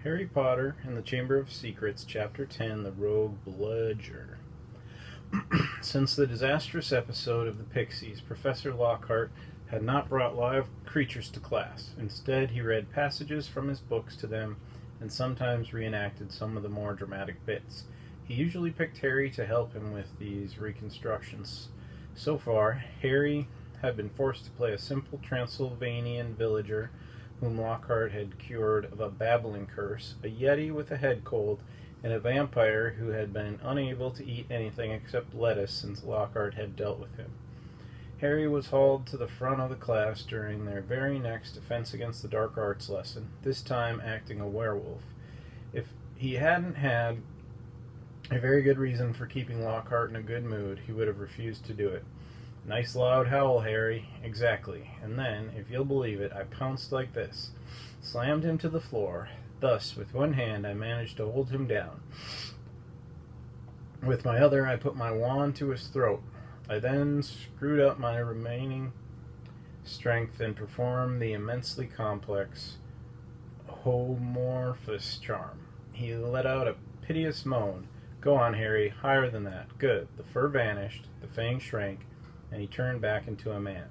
Harry Potter and the Chamber of Secrets, Chapter 10, The Rogue Bludger. Since the disastrous episode of the Pixies, Professor Lockhart had not brought live creatures to class. Instead, he read passages from his books to them and sometimes reenacted some of the more dramatic bits. He usually picked Harry to help him with these reconstructions. So far, Harry had been forced to play a simple Transylvanian villager whom Lockhart had cured of a babbling curse, a yeti with a head cold, and a vampire who had been unable to eat anything except lettuce since Lockhart had dealt with him. Harry was hauled to the front of the class during their very next Defense Against the Dark Arts lesson, this time acting a werewolf. If he hadn't had a very good reason for keeping Lockhart in a good mood, he would have refused to do it. Nice loud howl, Harry. Exactly. And then, if you'll believe it, I pounced like this. Slammed him to the floor. Thus, with one hand, I managed to hold him down. With my other, I put my wand to his throat. I then screwed up my remaining strength and performed the immensely complex homorphous charm. He let out a piteous moan. Go on, Harry. Higher than that. Good. The fur vanished. The fangs shrank. And he turned back into a man.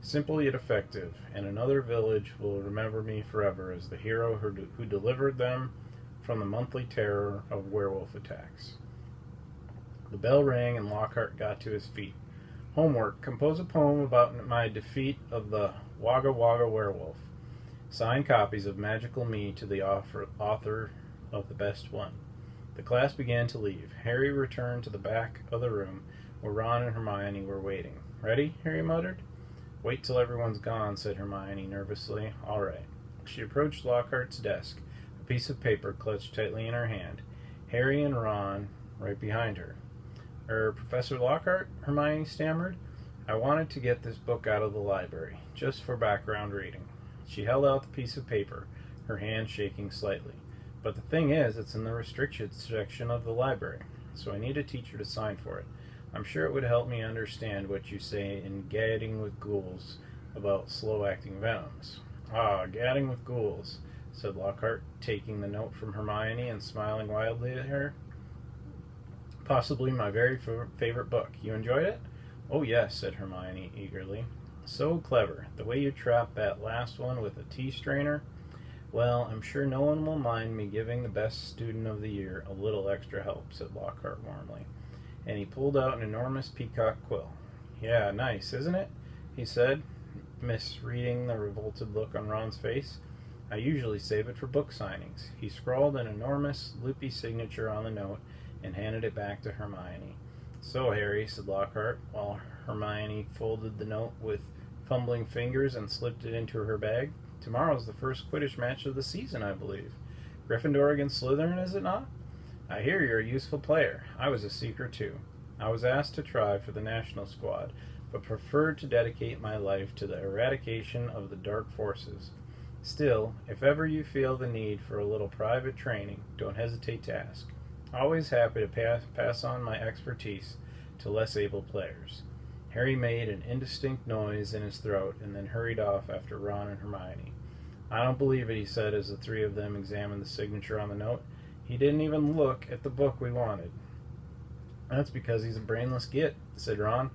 Simple yet effective, and another village will remember me forever as the hero who delivered them from the monthly terror of werewolf attacks. The bell rang and Lockhart got to his feet. Homework. Compose a poem about my defeat of the Wagga Wagga werewolf. Sign copies of Magical Me to the author of the best one. The class began to leave. Harry returned to the back of the room where Ron and Hermione were waiting. Ready? Harry muttered. Wait till everyone's gone, said Hermione nervously. All right. She approached Lockhart's desk, a piece of paper clutched tightly in her hand. Harry and Ron right behind her. Professor Lockhart? Hermione stammered. I wanted to get this book out of the library, just for background reading. She held out the piece of paper, her hand shaking slightly. But the thing is, it's in the restricted section of the library, so I need a teacher to sign for it. I'm sure it would help me understand what you say in Gadding with Ghouls about slow-acting venoms. Ah, Gadding with Ghouls, said Lockhart, taking the note from Hermione and smiling wildly at her. Possibly my very favorite book. You enjoyed it? Oh, yes, said Hermione eagerly. So clever. The way you trapped that last one with a tea strainer. Well, I'm sure no one will mind me giving the best student of the year a little extra help, said Lockhart warmly. And he pulled out an enormous peacock quill. Yeah, nice, isn't it? He said, misreading the revolted look on Ron's face. I usually save it for book signings. He scrawled an enormous, loopy signature on the note and handed it back to Hermione. So, Harry, said Lockhart, while Hermione folded the note with fumbling fingers and slipped it into her bag. Tomorrow's the first Quidditch match of the season, I believe. Gryffindor against Slytherin, is it not? I hear you're a useful player. I was a secr too. I was asked to try for the national squad, but preferred to dedicate my life to the eradication of the dark forces. Still, if ever you feel the need for a little private training, don't hesitate to ask. Always happy to pass on my expertise to less able players. Harry made an indistinct noise in his throat and then hurried off after Ron and Hermione. I don't believe it, he said as the three of them examined the signature on the note. He didn't even look at the book we wanted. That's because he's a brainless git, said Ron.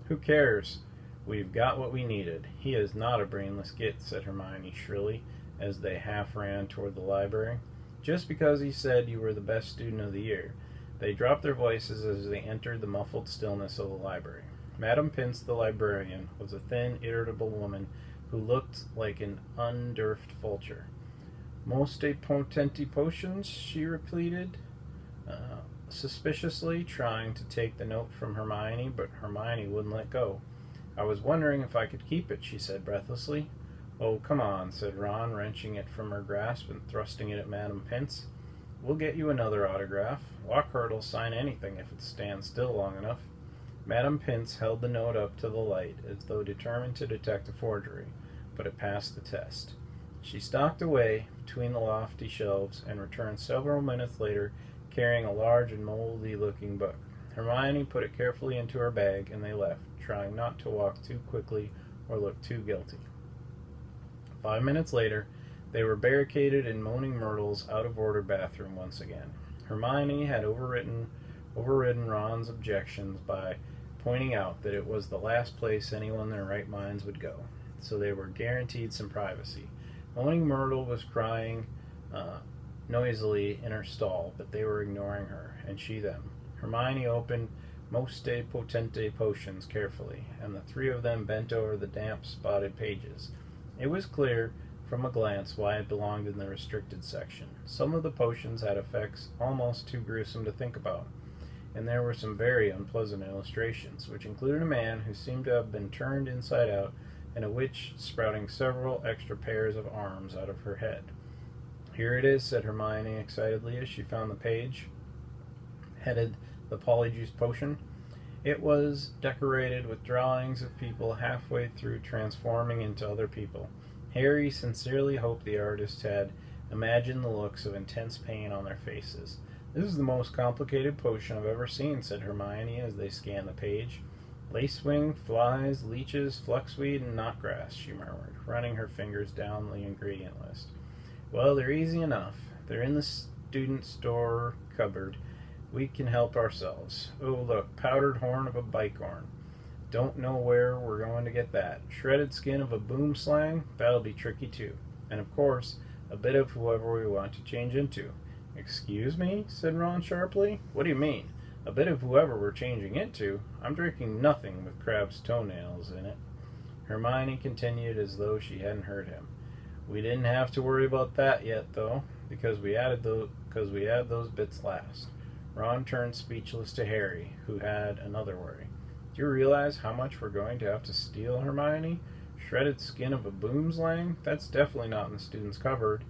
Who cares? We've got what we needed. He is not a brainless git, said Hermione shrilly as they half ran toward the library. Just because he said you were the best student of the year. They dropped their voices as they entered the muffled stillness of the library. Madame Pince, the librarian, was a thin, irritable woman who looked like an undurfed vulture. Most potenti potions, she repeated, suspiciously, trying to take the note from Hermione, but Hermione wouldn't let go. I was wondering if I could keep it, she said breathlessly. Oh, come on, said Ron, wrenching it from her grasp and thrusting it at Madame Pince. We'll get you another autograph. Lockhart'll sign anything if it stands still long enough. Madame Pince held the note up to the light, as though determined to detect a forgery, but it passed the test. She stalked away between the lofty shelves and returned several minutes later carrying a large and moldy-looking book. Hermione put it carefully into her bag, and they left, trying not to walk too quickly or look too guilty. 5 minutes later, They were barricaded in Moaning Myrtle's out-of-order bathroom once again. Hermione had overridden Ron's objections by pointing out that it was the last place anyone in their right minds would go, so they were guaranteed some privacy. Moaning Myrtle was crying noisily in her stall, but they were ignoring her, and she them. Hermione opened Moste Potente potions carefully, and the three of them bent over the damp, spotted pages. It was clear from a glance why it belonged in the restricted section. Some of the potions had effects almost too gruesome to think about, and there were some very unpleasant illustrations, which included a man who seemed to have been turned inside out and a witch sprouting several extra pairs of arms out of her head. "Here it is," said Hermione excitedly as she found the page headed the Polyjuice Potion. It was decorated with drawings of people halfway through transforming into other people. Harry sincerely hoped the artist had imagined the looks of intense pain on their faces. "This is the most complicated potion I've ever seen," said Hermione as they scanned the page. "Lacewing, flies, leeches, fluxweed, and knotgrass," she murmured, running her fingers down the ingredient list. "Well, they're easy enough. They're in the student store cupboard. We can help ourselves. Oh, look, powdered horn of a bicorn. Don't know where we're going to get that. Shredded skin of a boomslang? That'll be tricky too. And of course, a bit of whoever we want to change into." "Excuse me?" said Ron sharply. "What do you mean? A bit of whoever we're changing into? I'm drinking nothing with crab's toenails in it." Hermione continued as though she hadn't heard him. "We didn't have to worry about that yet, though, because we add those bits last." Ron turned speechless to Harry, who had another worry. "Do you realize how much we're going to have to steal, Hermione? Shredded skin of a boomslang? That's definitely not in the student's cupboard.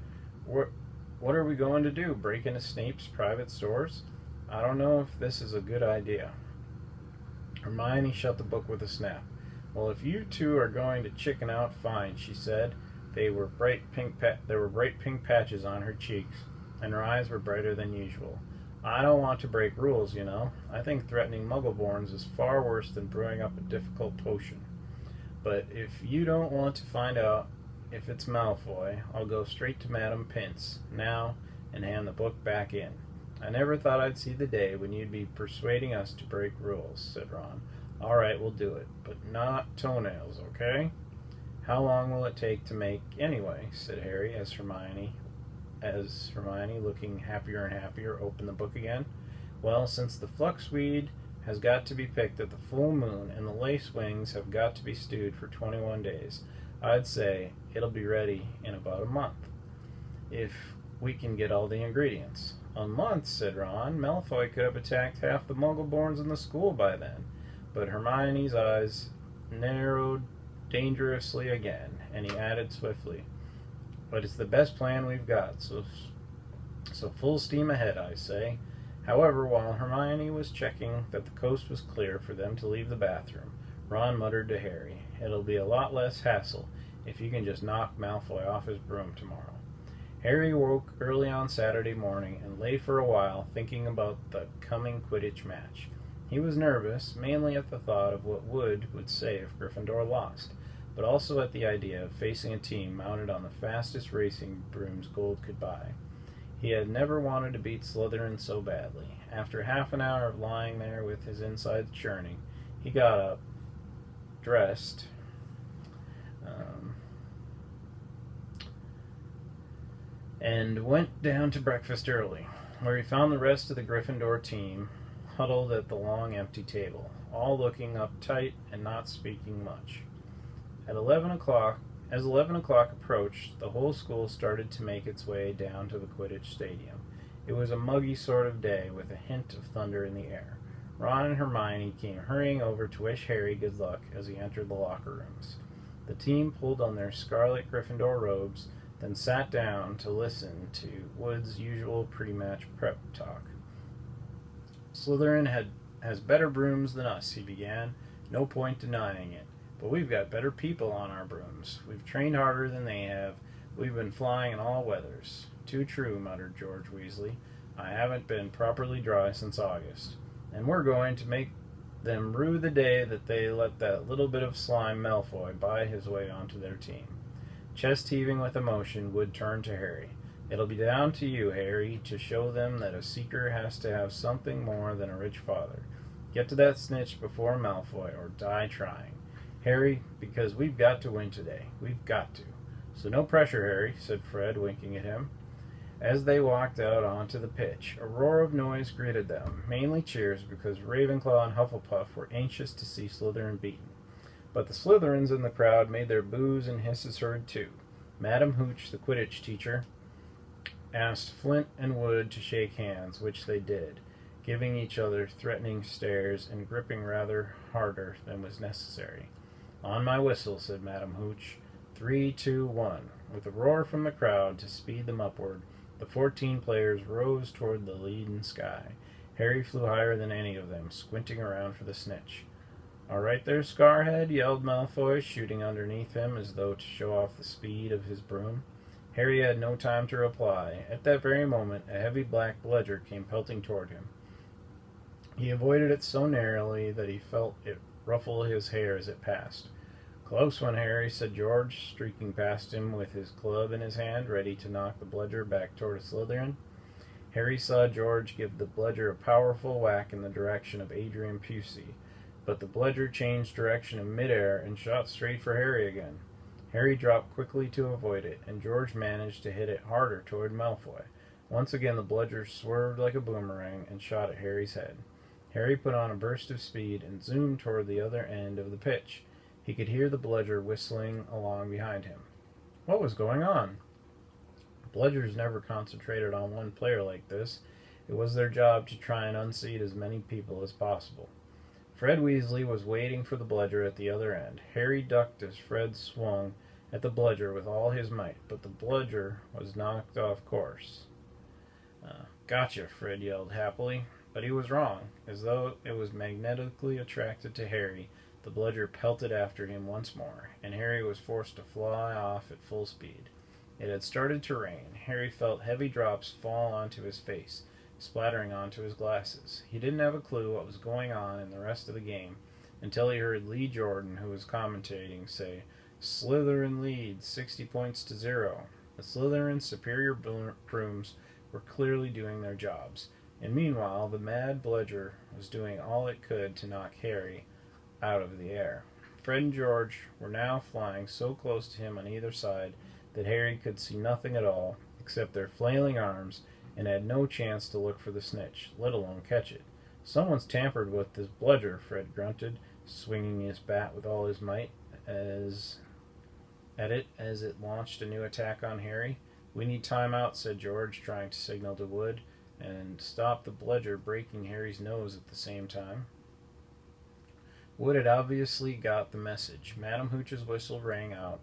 What are we going to do? Break into Snape's private stores? I don't know if this is a good idea." Hermione shut the book with a snap. "Well, if you two are going to chicken out, fine," she said. There were bright pink patches on her cheeks, and her eyes were brighter than usual. "I don't want to break rules, you know. I think threatening Muggleborns is far worse than brewing up a difficult potion. But if you don't want to find out if it's Malfoy, I'll go straight to Madame Pince now and hand the book back in." "I never thought I'd see the day when you'd be persuading us to break rules," said Ron. "All right, we'll do it, but not toenails, okay?" "How long will it take to make, anyway?" said Harry as Hermione, looking happier and happier, opened the book again. "Well, since the fluxweed has got to be picked at the full moon and the lace wings have got to be stewed for 21 days, I'd say it'll be ready in about a month, if we can get all the ingredients." "A month?" said Ron. "Malfoy could have attacked half the Muggleborns in the school by then." But Hermione's eyes narrowed dangerously again, and he added swiftly, "But it's the best plan we've got, so full steam ahead, I say." However, while Hermione was checking that the coast was clear for them to leave the bathroom, Ron muttered to Harry, "It'll be a lot less hassle if you can just knock Malfoy off his broom tomorrow." Harry woke early on Saturday morning and lay for a while thinking about the coming Quidditch match. He was nervous, mainly at the thought of what Wood would say if Gryffindor lost, but also at the idea of facing a team mounted on the fastest racing brooms gold could buy. He had never wanted to beat Slytherin so badly. After half an hour of lying there with his insides churning, he got up, dressed, and went down to breakfast early, where he found the rest of the Gryffindor team huddled at the long empty table, all looking uptight and not speaking much. As 11 o'clock approached, the whole school started to make its way down to the Quidditch stadium. It was a muggy sort of day with a hint of thunder in the air. Ron and Hermione came hurrying over to wish Harry good luck as he entered the locker rooms. The team pulled on their scarlet Gryffindor robes, then sat down to listen to Wood's usual pre-match prep talk. "Slytherin has better brooms than us," he began. "No point denying it. But we've got better people on our brooms. We've trained harder than they have. We've been flying in all weathers." "Too true," muttered George Weasley. "I haven't been properly dry since August. And we're going to make them rue the day that they let that little bit of slime Malfoy buy his way onto their team." Chest heaving with emotion, Wood turned to Harry. It'll be down to you, Harry, to show them that a secr has to have something more than a rich father. Get to that snitch before Malfoy, or die trying. Harry, because we've got to win today. We've got to. So no pressure, Harry, said Fred, winking at him. As they walked out onto the pitch, a roar of noise greeted them, mainly cheers because Ravenclaw and Hufflepuff were anxious to see Slytherin beaten. But the Slytherins in the crowd made their boos and hisses heard too. Madam Hooch, the Quidditch teacher, asked Flint and Wood to shake hands, which they did, giving each other threatening stares and gripping rather harder than was necessary. On my whistle, said Madam Hooch. 3, 2, 1. With a roar from the crowd to speed them upward, the 14 players rose toward the leaden sky. Harry flew higher than any of them, squinting around for the snitch. All right there, Scarhead, yelled Malfoy, shooting underneath him as though to show off the speed of his broom. Harry had no time to reply. At that very moment, a heavy black bludger came pelting toward him. He avoided it so narrowly that he felt it ruffle his hair as it passed. Close one, Harry, said George, streaking past him with his club in his hand, ready to knock the bludger back toward a Slytherin. Harry saw George give the bludger a powerful whack in the direction of Adrian Pusey, but the bludger changed direction in midair and shot straight for Harry again. Harry dropped quickly to avoid it, and George managed to hit it harder toward Malfoy. Once again the bludger swerved like a boomerang and shot at Harry's head. Harry put on a burst of speed and zoomed toward the other end of the pitch. He could hear the bludger whistling along behind him. What was going on? Bludgers never concentrated on one player like this. It was their job to try and unseat as many people as possible. Fred Weasley was waiting for the bludger at the other end. Harry ducked as Fred swung at the bludger with all his might, but the bludger was knocked off course. Gotcha, Fred yelled happily, but he was wrong. As though it was magnetically attracted to Harry, the bludger pelted after him once more, and Harry was forced to fly off at full speed. It had started to rain. Harry felt heavy drops fall onto his face, splattering onto his glasses. He didn't have a clue what was going on in the rest of the game until he heard Lee Jordan, who was commentating, say, Slytherin leads 60 points to 0. The Slytherin's superior brooms were clearly doing their jobs, and meanwhile the mad bludger was doing all it could to knock Harry out of the air. Fred and George were now flying so close to him on either side that Harry could see nothing at all except their flailing arms and had no chance to look for the snitch, let alone catch it. Someone's tampered with this bludger, Fred grunted, swinging his bat with all his might at it as it launched a new attack on Harry. We need time out, said George, trying to signal to Wood, and stop the bludger breaking Harry's nose at the same time. Wood had obviously got the message. Madam Hooch's whistle rang out.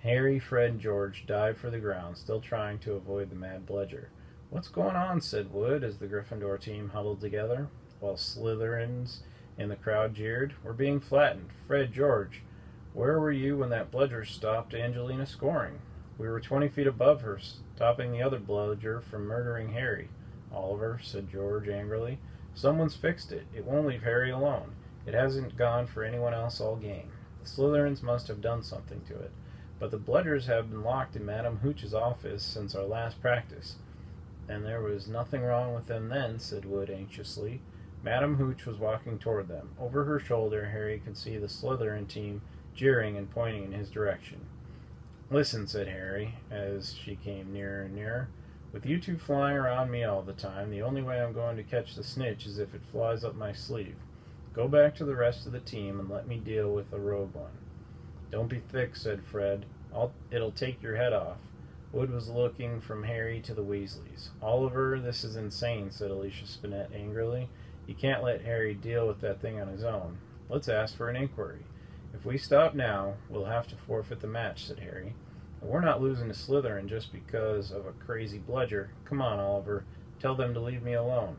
Harry, Fred, and George dived for the ground, still trying to avoid the mad bludger. What's going on? Said Wood as the Gryffindor team huddled together, while Slytherins in the crowd jeered. We're being flattened. Fred, George, where were you when that bludger stopped Angelina scoring? We were 20 feet above her, stopping the other bludger from murdering Harry. Oliver, said George angrily. Someone's fixed it. It won't leave Harry alone. It hasn't gone for anyone else all game. The Slytherins must have done something to it. But the bludgers have been locked in Madam Hooch's office since our last practice. And there was nothing wrong with them then, said Wood anxiously. Madam Hooch was walking toward them. Over her shoulder, Harry could see the Slytherin team jeering and pointing in his direction. Listen, said Harry, as she came nearer and nearer. With you two flying around me all the time, the only way I'm going to catch the snitch is if it flies up my sleeve. Go back to the rest of the team and let me deal with the rogue one. Don't be thick, said Fred. It'll take your head off. Wood was looking from Harry to the Weasleys. Oliver, this is insane, said Alicia Spinett angrily. You can't let Harry deal with that thing on his own. Let's ask for an inquiry. If we stop now, we'll have to forfeit the match, said Harry. We're not losing to Slytherin just because of a crazy bludger. Come on, Oliver. Tell them to leave me alone.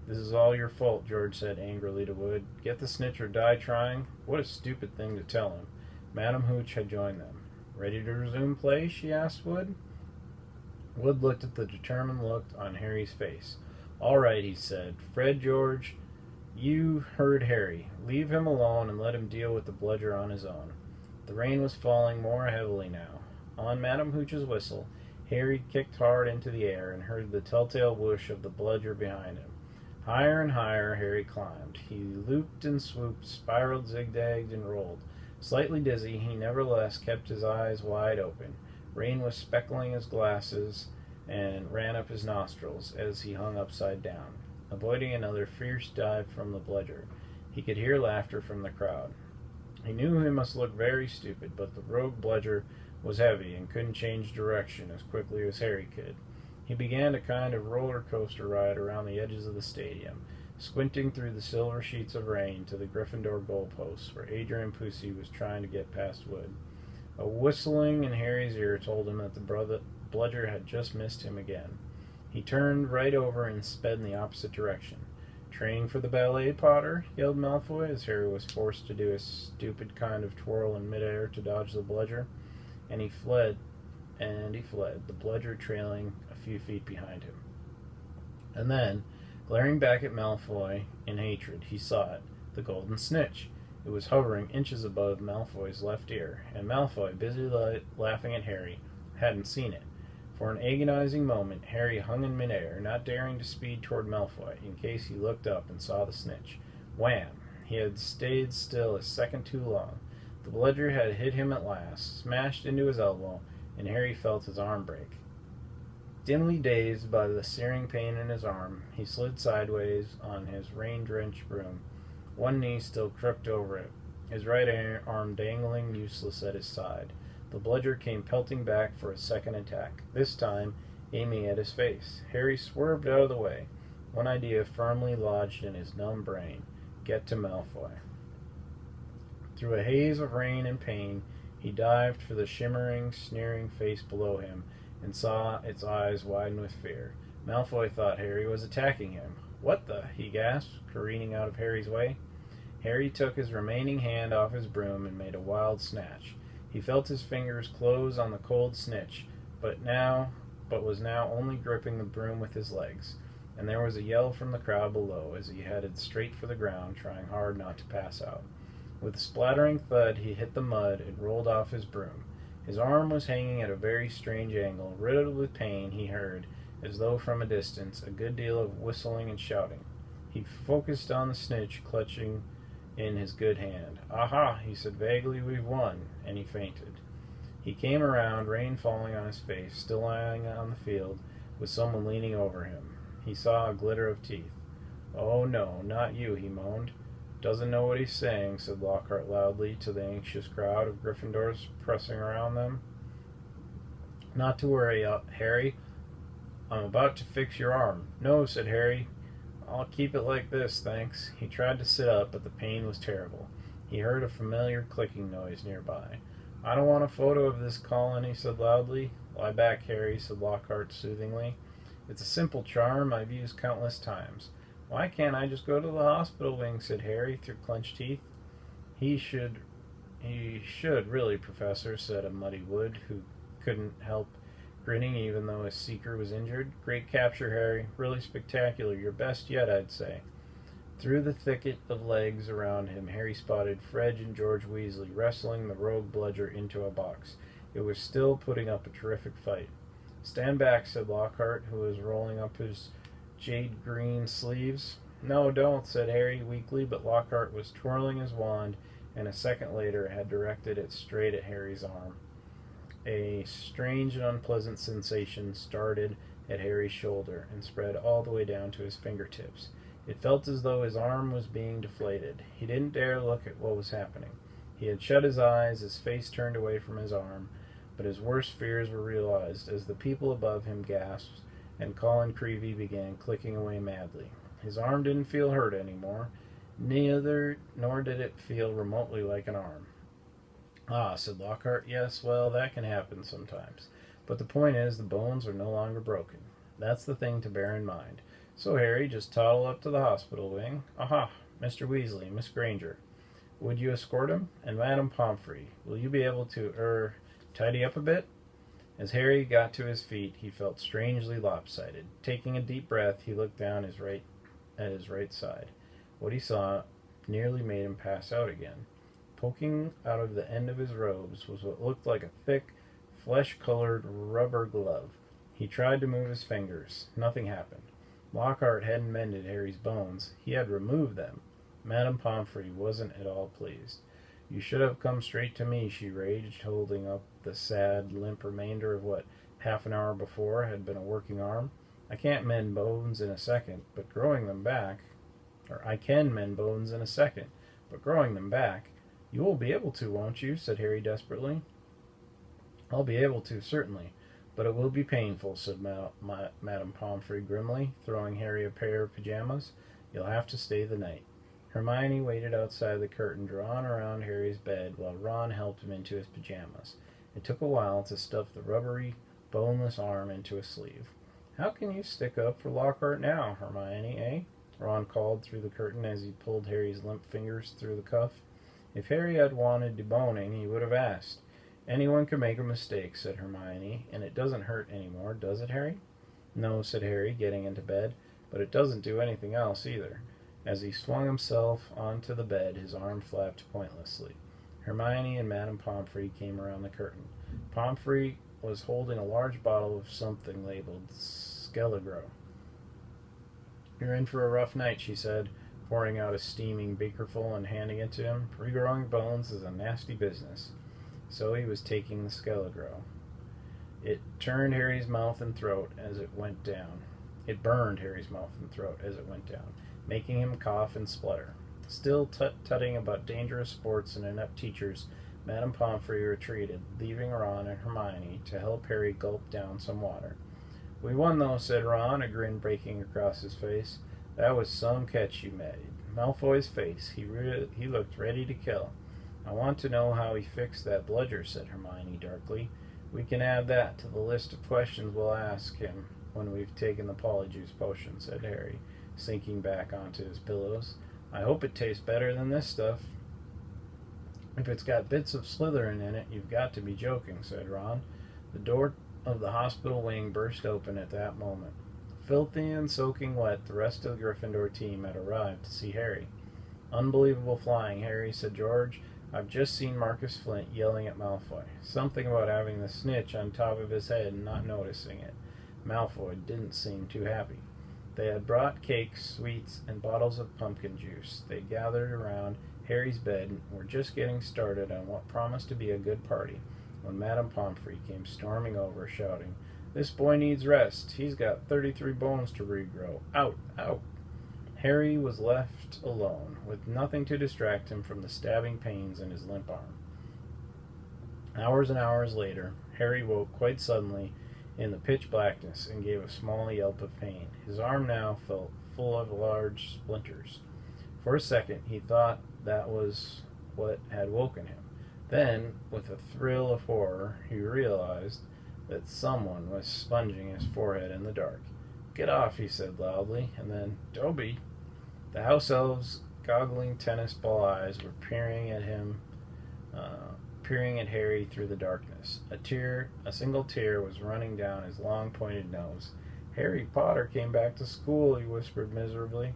This is all your fault, George said angrily to Wood. Get the snitch or die trying? What a stupid thing to tell him. Madam Hooch had joined them. Ready to resume play? She asked Wood. Wood looked at the determined look on Harry's face. All right, he said. Fred, George, you heard Harry. Leave him alone and let him deal with the bludger on his own. The rain was falling more heavily now. On Madam Hooch's whistle, Harry kicked hard into the air and heard the telltale whoosh of the bludger behind him. Higher and higher Harry climbed. He looped and swooped, spiraled, zigzagged, and rolled. Slightly dizzy, he nevertheless kept his eyes wide open. Rain was speckling his glasses and ran up his nostrils as he hung upside down, avoiding another fierce dive from the bludger. He could hear laughter from the crowd. He knew he must look very stupid, but the rogue bludger was heavy and couldn't change direction as quickly as Harry could. He began a kind of roller coaster ride around the edges of the stadium, squinting through the silver sheets of rain to the Gryffindor goalposts where Adrian Pusey was trying to get past Wood. A whistling in Harry's ear told him that the bludger had just missed him again. He turned right over and sped in the opposite direction. "Training for the ballet, Potter?" yelled Malfoy as Harry was forced to do a stupid kind of twirl in midair to dodge the bludger. And he fled, the bludger trailing a few feet behind him. And then, glaring back at Malfoy in hatred, he saw it, the golden snitch. It was hovering inches above Malfoy's left ear, and Malfoy, busy laughing at Harry, hadn't seen it. For an agonizing moment, Harry hung in midair, not daring to speed toward Malfoy, in case he looked up and saw the snitch. Wham! He had stayed still a second too long. The bludger had hit him at last, smashed into his elbow, and Harry felt his arm break. Dimly dazed by the searing pain in his arm, he slid sideways on his rain-drenched broom, one knee still crooked over it, his right arm dangling useless at his side. The bludger came pelting back for a second attack, this time aiming at his face. Harry swerved out of the way, one idea firmly lodged in his numb brain: get to Malfoy. Through a haze of rain and pain, he dived for the shimmering, sneering face below him and saw its eyes widen with fear. Malfoy thought Harry was attacking him. "What the?" he gasped, careening out of Harry's way. Harry took his remaining hand off his broom and made a wild snatch. He felt his fingers close on the cold snitch, but was now only gripping the broom with his legs, and there was a yell from the crowd below as he headed straight for the ground, trying hard not to pass out. With a splattering thud, he hit the mud and rolled off his broom. His arm was hanging at a very strange angle. Riddled with pain, he heard, as though from a distance, a good deal of whistling and shouting. He focused on the snitch clutching in his good hand. "Aha," he said vaguely, "we've won," and he fainted. He came around, rain falling on his face, still lying on the field, with someone leaning over him. He saw a glitter of teeth. "Oh no, not you," he moaned. "Doesn't know what he's saying," said Lockhart loudly to the anxious crowd of Gryffindors pressing around them. "Not to worry, Harry. I'm about to fix your arm." "No," said Harry. "I'll keep it like this, thanks." He tried to sit up, but the pain was terrible. He heard a familiar clicking noise nearby. "I don't want a photo of this, Colin," he said loudly. "Lie back, Harry," said Lockhart soothingly. "It's a simple charm I've used countless times." "Why can't I just go to the hospital wing?" said Harry through clenched teeth. He should, really, Professor," said a muddy Wood, who couldn't help grinning even though his secr was injured. "Great capture, Harry. Really spectacular. Your best yet, I'd say." Through the thicket of legs around him, Harry spotted Fred and George Weasley wrestling the rogue bludger into a box. It was still putting up a terrific fight. "Stand back," said Lockhart, who was rolling up his jade green sleeves. "No, don't," said Harry weakly, but Lockhart was twirling his wand, and a second later had directed it straight at Harry's arm. A strange and unpleasant sensation started at Harry's shoulder and spread all the way down to his fingertips. It felt as though his arm was being deflated. He didn't dare look at what was happening. He had shut his eyes, his face turned away from his arm, but his worst fears were realized as the people above him gasped and Colin Creevey began clicking away madly. His arm didn't feel hurt anymore, nor did it feel remotely like an arm. "Ah," said Lockhart. "Yes, well, that can happen sometimes. But the point is, the bones are no longer broken. That's the thing to bear in mind. So, Harry, just toddle up to the hospital wing. Aha, Mr. Weasley, Miss Granger. Would you escort him? And Madame Pomfrey, will you be able to, tidy up a bit?" As Harry got to his feet, he felt strangely lopsided. Taking a deep breath, he looked down at his right side. What he saw nearly made him pass out again. Poking out of the end of his robes was what looked like a thick, flesh-colored rubber glove. He tried to move his fingers. Nothing happened. Lockhart hadn't mended Harry's bones. He had removed them. Madame Pomfrey wasn't at all pleased. "You should have come straight to me," she raged, holding up the sad, limp remainder of what, half an hour before, had been a working arm. "I can't mend bones in a second, but growing them back... I can mend bones in a second, but growing them back... You will be able to, won't you?" said Harry desperately. "I'll be able to, certainly, but it will be painful," said Madame Pomfrey grimly, throwing Harry a pair of pajamas. "You'll have to stay the night." Hermione waited outside the curtain drawn around Harry's bed while Ron helped him into his pajamas. It took a while to stuff the rubbery, boneless arm into a sleeve. "How can you stick up for Lockhart now, Hermione, eh?" Ron called through the curtain as he pulled Harry's limp fingers through the cuff. If Harry had wanted deboning, he would have asked. "Anyone can make a mistake," said Hermione, "and it doesn't hurt any more, does it, Harry?" "No," said Harry, getting into bed, "but it doesn't do anything else either." As he swung himself onto the bed, his arm flapped pointlessly. Hermione and Madame Pomfrey came around the curtain. Pomfrey was holding a large bottle of something labeled Skelegro. "You're in for a rough night," she said, pouring out a steaming beakerful and handing it to him. "Regrowing bones is a nasty business." So he was taking the Skelegro. It turned Harry's mouth and throat as it went down. It burned Harry's mouth and throat as it went down, making him cough and splutter. Still tut-tutting about dangerous sports and inept teachers, Madame Pomfrey retreated, leaving Ron and Hermione to help Harry gulp down some water. "We won, though," said Ron, a grin breaking across his face. "That was some catch you made." Malfoy's face. He looked ready to kill. "I want to know how he fixed that bludger," said Hermione darkly. "We can add that to the list of questions we'll ask him when we've taken the Polyjuice potion," said Harry, sinking back onto his pillows. "I hope it tastes better than this stuff." "If it's got bits of Slytherin in it, you've got to be joking," said Ron. The door of the hospital wing burst open at that moment. Filthy and soaking wet, the rest of the Gryffindor team had arrived to see Harry. "Unbelievable flying, Harry," said George. "I've just seen Marcus Flint yelling at Malfoy. Something about having the snitch on top of his head and not noticing it." Malfoy didn't seem too happy. They had brought cakes, sweets, and bottles of pumpkin juice. They gathered around Harry's bed and were just getting started on what promised to be a good party when Madame Pomfrey came storming over, shouting, "This boy needs rest. He's got 33 bones to regrow. Out, out." Harry was left alone, with nothing to distract him from the stabbing pains in his limp arm. Hours and hours later, Harry woke quite suddenly in the pitch blackness and gave a small yelp of pain. His arm now felt full of large splinters. For a second, he thought that was what had woken him. Then, with a thrill of horror, he realized that someone was sponging his forehead in the dark. "Get off," he said loudly, and then, "Dobby." The house elves' goggling tennis ball eyes were peering at Harry through the darkness. A single tear was running down his long pointed nose. "Harry Potter came back to school," he whispered miserably.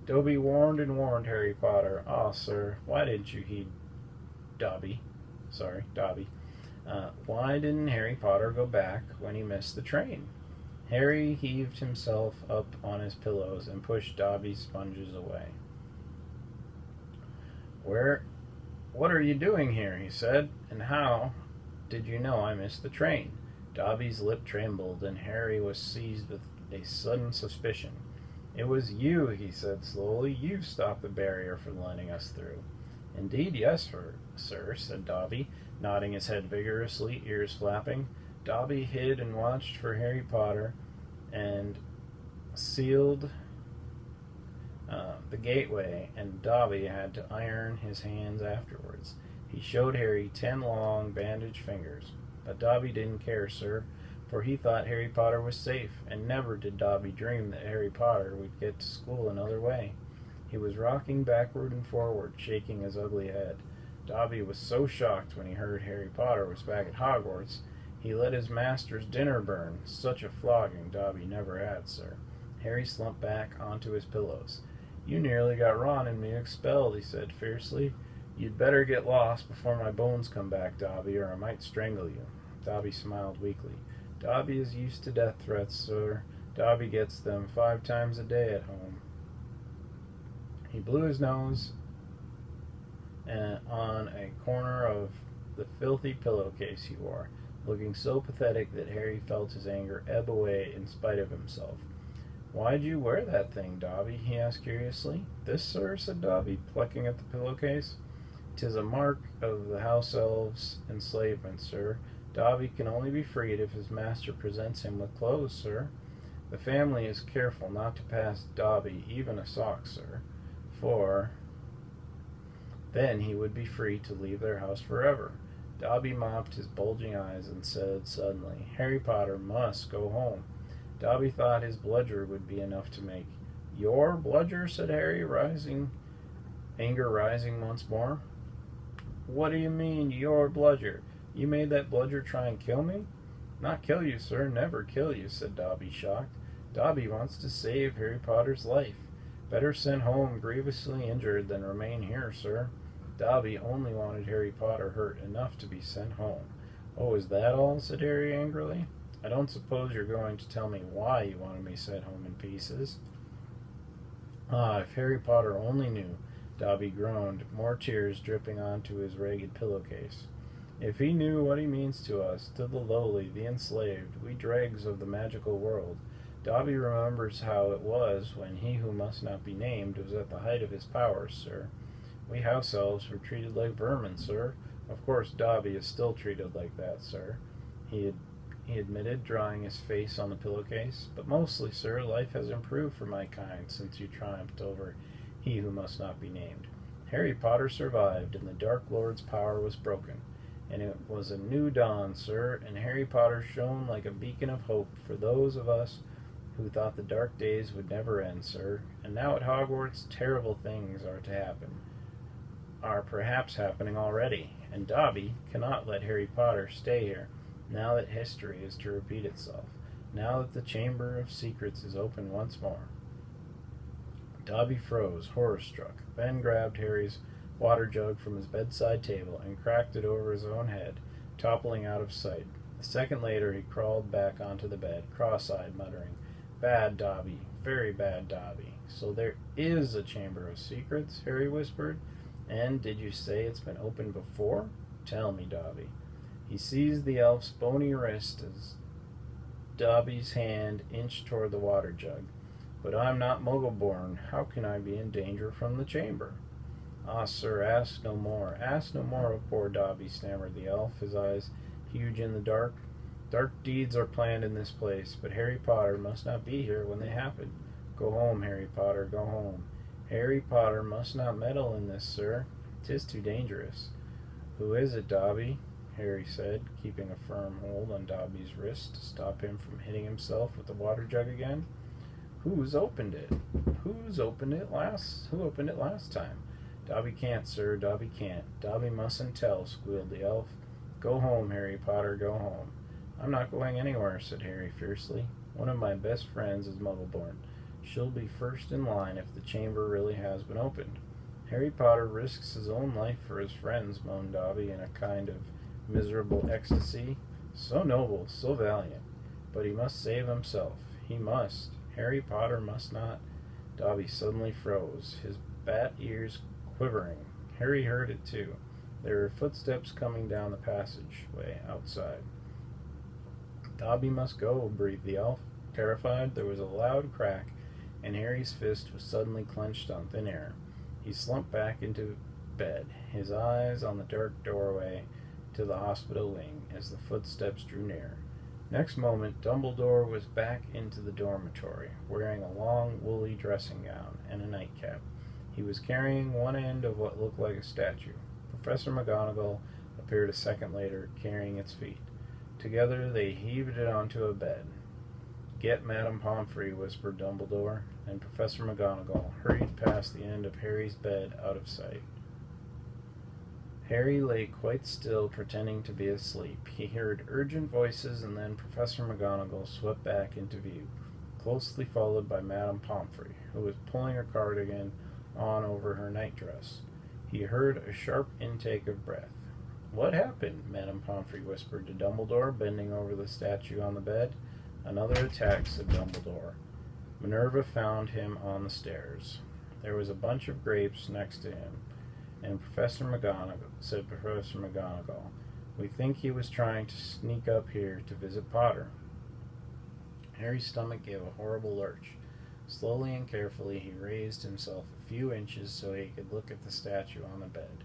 Dobby warned and warned Harry Potter. "Ah, sir, why didn't you heed Dobby? Why didn't Harry Potter go back when he missed the train?" Harry heaved himself up on his pillows and pushed Dobby's sponges away. "What are you doing here?" he said. "And how did you know I missed the train?" Dobby's lip trembled, and Harry was seized with a sudden suspicion. "It was you," he said slowly. "You stopped the barrier from letting us through." "Indeed, yes, sir," said Dobby, nodding his head vigorously, ears flapping. Dobby hid and watched for Harry Potter and sealed the gateway, and Dobby had to iron his hands afterwards. He showed Harry 10 long bandaged fingers. But Dobby didn't care, sir, for he thought Harry Potter was safe, and never did Dobby dream that Harry Potter would get to school another way. He was rocking backward and forward, shaking his ugly head. Dobby was so shocked when he heard Harry Potter was back at Hogwarts, he let his master's dinner burn. Such a flogging Dobby never had, sir. Harry slumped back onto his pillows. "You nearly got Ron and me expelled," he said fiercely. "You'd better get lost before my bones come back, Dobby, or I might strangle you." Dobby smiled weakly. Dobby is used to death threats, sir. Dobby gets them 5 times a day at home. He blew his nose on a corner of the filthy pillowcase he wore, looking so pathetic that Harry felt his anger ebb away in spite of himself. "Why'd you wear that thing, Dobby?" he asked curiously. "This, sir," said Dobby, plucking at the pillowcase. "'Tis a mark of the house elves' enslavement, sir. Dobby can only be freed if his master presents him with clothes, sir. The family is careful not to pass Dobby even a sock, sir, for then he would be free to leave their house forever." Dobby mopped his bulging eyes and said suddenly, "Harry Potter must go home." Dobby thought his bludger would be enough to make. "Your bludger?" said Harry, anger rising once more. "What do you mean, your bludger? You made that bludger try and kill me?" "Not kill you, sir, never kill you," said Dobby, shocked. "Dobby wants to save Harry Potter's life. Better sent home grievously injured than remain here, sir." Dobby only wanted Harry Potter hurt enough to be sent home. "Oh, is that all?" said Harry angrily. "I don't suppose you're going to tell me why you wanted me sent home in pieces." "Ah, if Harry Potter only knew," Dobby groaned, more tears dripping onto his ragged pillowcase. "If he knew what he means to us, to the lowly, the enslaved, we dregs of the magical world. Dobby remembers how it was when he who must not be named was at the height of his powers, sir. We house elves were treated like vermin, sir. Of course Dobby is still treated like that, sir," he admitted, drawing his face on the pillowcase. "But mostly, sir, life has improved for my kind since you triumphed over he who must not be named. Harry Potter survived, and the Dark Lord's power was broken. And it was a new dawn, sir, and Harry Potter shone like a beacon of hope for those of us who thought the dark days would never end, sir. And now at Hogwarts, terrible things are perhaps happening already, and Dobby cannot let Harry Potter stay here, now that history is to repeat itself, now that the Chamber of Secrets is open once more." Dobby froze, horror-struck, then grabbed Harry's water jug from his bedside table and cracked it over his own head, toppling out of sight. A second later he crawled back onto the bed, cross-eyed, muttering, "Bad Dobby, very bad Dobby." "So there is a Chamber of Secrets?" Harry whispered. "And did you say it's been opened before? Tell me, Dobby." He seized the elf's bony wrist as Dobby's hand inched toward the water jug. "But I'm not Muggle-born. How can I be in danger from the chamber?" "Ah, sir, ask no more. Ask no more of poor Dobby," stammered the elf, his eyes huge in the dark. "Dark deeds are planned in this place, but Harry Potter must not be here when they happen. Go home, Harry Potter, go home. Harry Potter must not meddle in this, sir. 'Tis too dangerous." "Who is it, Dobby?" Harry said, keeping a firm hold on Dobby's wrist to stop him from hitting himself with the water jug again. "Who's opened it? Who opened it last time?" "Dobby can't, sir, Dobby can't. Dobby mustn't tell," squealed the elf. "Go home, Harry Potter, go home." "I'm not going anywhere," said Harry fiercely. "One of my best friends is Muggle-born. She'll be first in line if the chamber really has been opened." "Harry Potter risks his own life for his friends," moaned Dobby in a kind of miserable ecstasy. "So noble, so valiant. But he must save himself. He must. Harry Potter must not." Dobby suddenly froze, his bat ears quivering. Harry heard it too. There were footsteps coming down the passageway outside. "Dobby must go," breathed the elf. Terrified, there was a loud crack, and Harry's fist was suddenly clenched on thin air. He slumped back into bed, his eyes on the dark doorway to the hospital wing as the footsteps drew near. Next moment, Dumbledore was back into the dormitory, wearing a long, woolly dressing gown and a nightcap. He was carrying one end of what looked like a statue. Professor McGonagall appeared a second later, carrying its feet. Together they heaved it onto a bed. "Get Madame Pomfrey," whispered Dumbledore, and Professor McGonagall hurried past the end of Harry's bed out of sight. Harry lay quite still, pretending to be asleep. He heard urgent voices, and then Professor McGonagall swept back into view, closely followed by Madame Pomfrey, who was pulling her cardigan on over her nightdress. He heard a sharp intake of breath. What happened? Madame Pomfrey whispered to Dumbledore, bending over the statue on the bed. Another attack, said Dumbledore. Minerva found him on the stairs. There was a bunch of grapes next to him, and Professor McGonagall. We think he was trying to sneak up here to visit Potter. Harry's stomach gave a horrible lurch. Slowly and carefully he raised himself a few inches so he could look at the statue on the bed.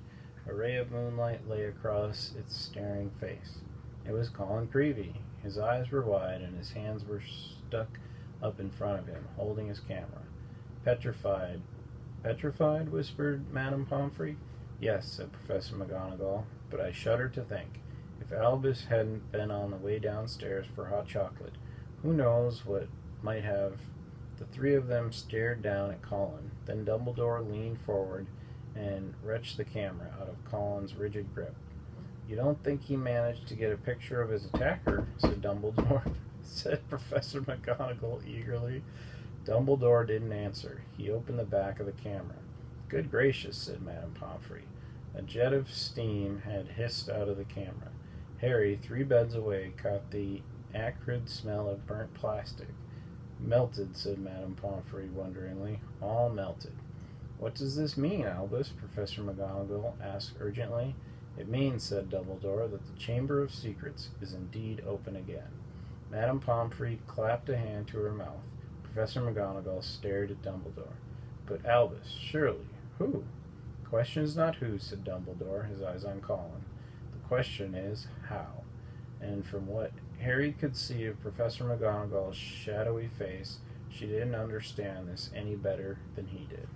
A ray of moonlight lay across its staring face. It was Colin Creevey. His eyes were wide and his hands were stuck up in front of him, holding his camera. Petrified. Petrified? Whispered Madame Pomfrey. Yes, said Professor McGonagall, but I shudder to think. If Albus hadn't been on the way downstairs for hot chocolate, who knows what might have. The three of them stared down at Colin. Then Dumbledore leaned forward and wrenched the camera out of Colin's rigid grip. You don't think he managed to get a picture of his attacker, said Dumbledore, said Professor McGonagall eagerly. Dumbledore didn't answer. He opened the back of the camera. Good gracious, said Madame Pomfrey. A jet of steam had hissed out of the camera. Harry, 3 beds away, caught the acrid smell of burnt plastic. Melted, said Madame Pomfrey wonderingly. All melted. What does this mean, Albus? Professor McGonagall asked urgently. It means, said Dumbledore, that the Chamber of Secrets is indeed open again. Madame Pomfrey clapped a hand to her mouth. Professor McGonagall stared at Dumbledore. But Albus, surely, who? The question is not who, said Dumbledore, his eyes on Colin. The question is how. And from what Harry could see of Professor McGonagall's shadowy face, she didn't understand this any better than he did.